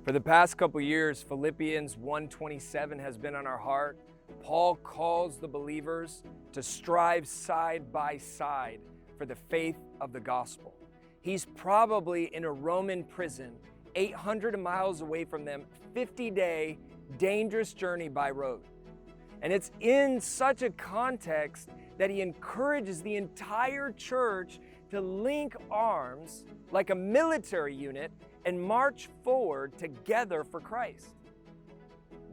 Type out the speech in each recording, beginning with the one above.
For the past couple years, Philippians 1:27 has been on our heart. Paul calls the believers to strive side by side for the faith of the gospel. He's probably in a Roman prison, 800 miles away from them, 50-day dangerous journey by road. And it's in such a context that he encourages the entire church to link arms like a military unit and march forward together for Christ.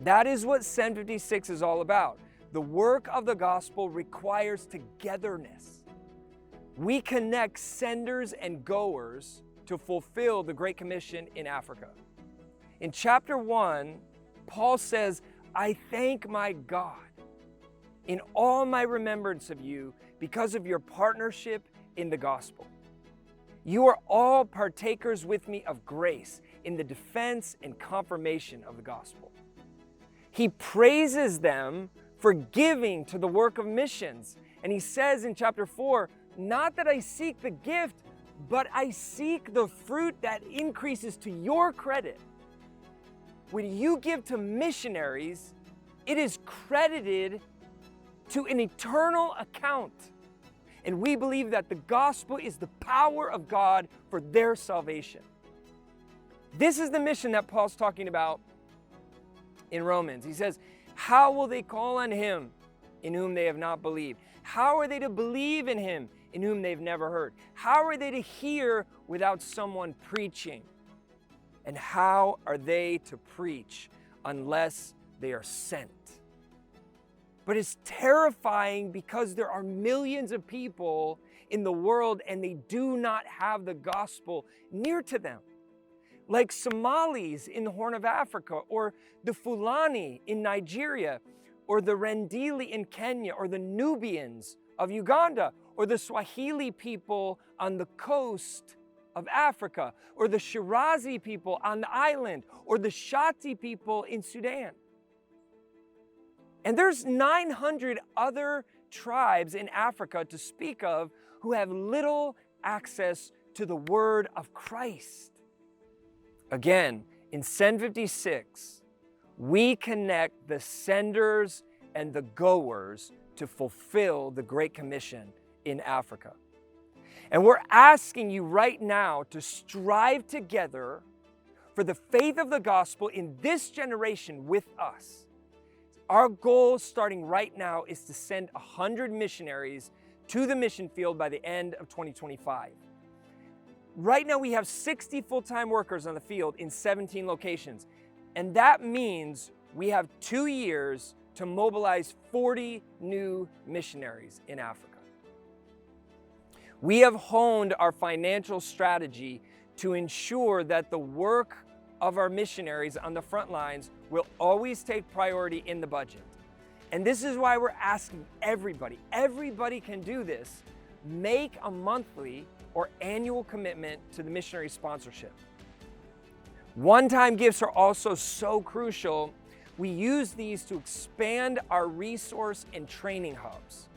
That is what Send 56 is all about. The work of the gospel requires togetherness. We connect senders and goers to fulfill the Great Commission in Africa. In chapter 1, Paul says, "I thank my God in all my remembrance of you because of your partnership in the gospel. You are all partakers with me of grace in the defense and confirmation of the gospel." He praises them for giving to the work of missions. And he says in chapter 4, "Not that I seek the gift, but I seek the fruit that increases to your credit." When you give to missionaries, it is credited to an eternal account. And we believe that the gospel is the power of God for their salvation. This is the mission that Paul's talking about in Romans. He says, "How will they call on him in whom they have not believed? How are they to believe in him in whom they've never heard? How are they to hear without someone preaching? And how are they to preach unless they are sent?" But it's terrifying because there are millions of people in the world and they do not have the gospel near to them. Like Somalis in the Horn of Africa, or the Fulani in Nigeria, or the Rendili in Kenya, or the Nubians of Uganda, or the Swahili people on the coast of Africa, or the Shirazi people on the island, or the Shati people in Sudan. And there's 900 other tribes in Africa to speak of who have little access to the word of Christ. Again, in Send 56, we connect the senders and the goers to fulfill the Great Commission in Africa. And we're asking you right now to strive together for the faith of the gospel in this generation with us. Our goal starting right now is to send 100 missionaries to the mission field by the end of 2025. Right now we have 60 full-time workers on the field in 17 locations. And that means we have 2 years to mobilize 40 new missionaries in Africa. We have honed our financial strategy to ensure that the work of our missionaries on the front lines will always take priority in the budget. And this is why we're asking everybody can do this, make a monthly or annual commitment to the missionary sponsorship. One-time gifts are also so crucial. We use these to expand our resource and training hubs.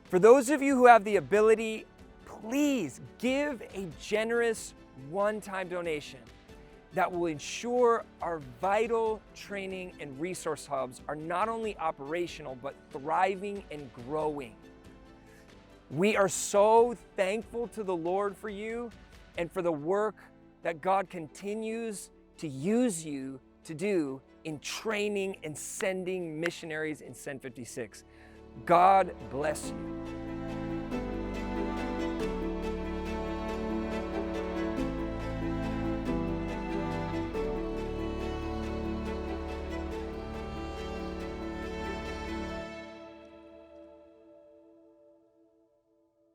For those of you who have the ability, please give a generous one-time donation that will ensure our vital training and resource hubs are not only operational, but thriving and growing. We are so thankful to the Lord for you and for the work that God continues to use you to do in training and sending missionaries in Send 56. God bless you.